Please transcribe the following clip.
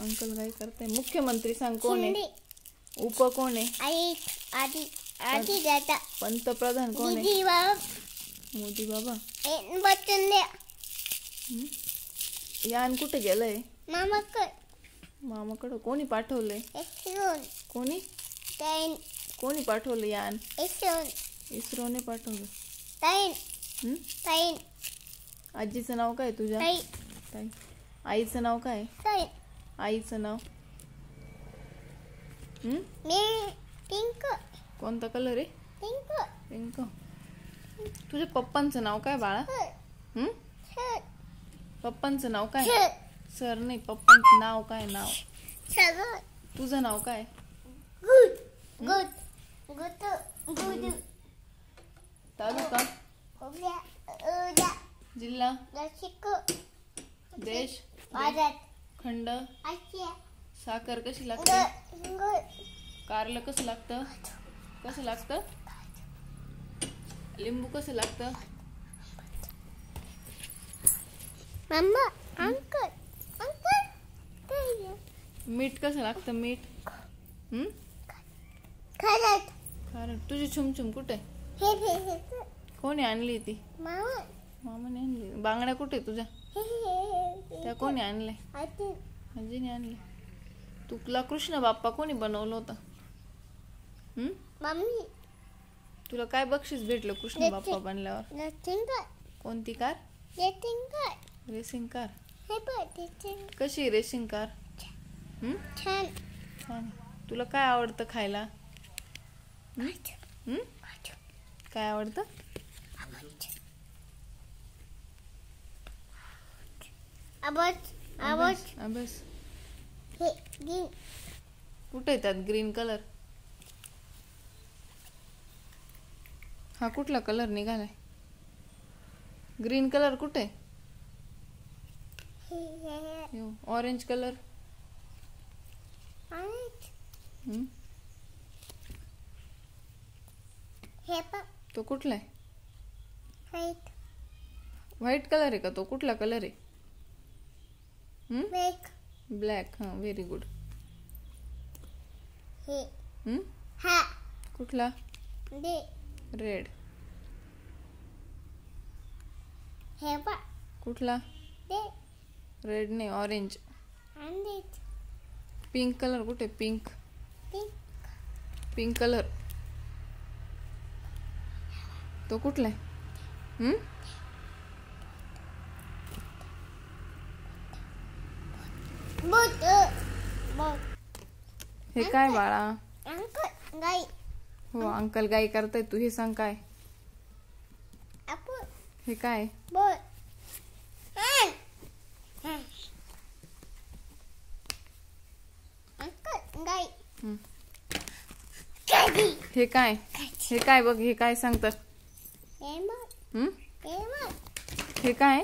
Uncle गाई करते. मुख्यमंत्री सांग कोण आहे? उप कोण आहे? पंतप्रधान कोण आहे? मोदी बाबा. यान कुठे गेलंय? मामाकडं. कोणी पाठवलंय? कोणी पाठवलं यान? इस्रोने पाठवलं. आजीचं नाव काय तुझ्या? ताई. आईचं नाव काय? आईचं नाव? पिंक. कोणता कलर आहे? पिंक. तुझ्या पप्पांचं नाव काय बाळा? पप्पांचं नाव काय? सर नाही, पप्पांचं नाव काय? नाव. तुझं नाव काय? तालुका? जिल्हा? देश? खंड? साखर कशी लागते? कारलं कसं लागतं? कसं लागतं? लिंबू कसं लागतं? मीठ कसं लागतं? मीठ? खारट. तुझी छुमछुम कुठे? कोणी आणली ती? मामाने आणली. बांगड्या कुठे तुझ्या? त्या कोणी आणल्या? आजीने आणले. तुला कृष्ण बाप्पा कोणी बनवलं होतं? तुला काय बक्षीस भेटलं कृष्ण बाप्पा बनल्यावर? कोणती कार? Racing car. कशी रेसिंग कार? छान. तुला काय आवडतं खायला? काय आवडतं? अभ्यास. कुठे आहे त्यात ग्रीन कलर? हा कुठला कलर निघालाय? ग्रीन कलर कुठे? Orange colour. तो कुठला आहे? व्हाईट कलर आहे का तो? कुठला कलर आहे? ब्लॅक. हा, व्हेरी गुड. कुठला? रेड. कुठला? रेड नाही, ऑरेंज. पिंक कलर कुठे? Pink colour. तो कुठला आहे? हे काय बाळा? हो, अंकल गाई करताय. तू हे सांग काय? हे काय? हे काय? हे काय बघ. हे काय सांगतात? हे काय?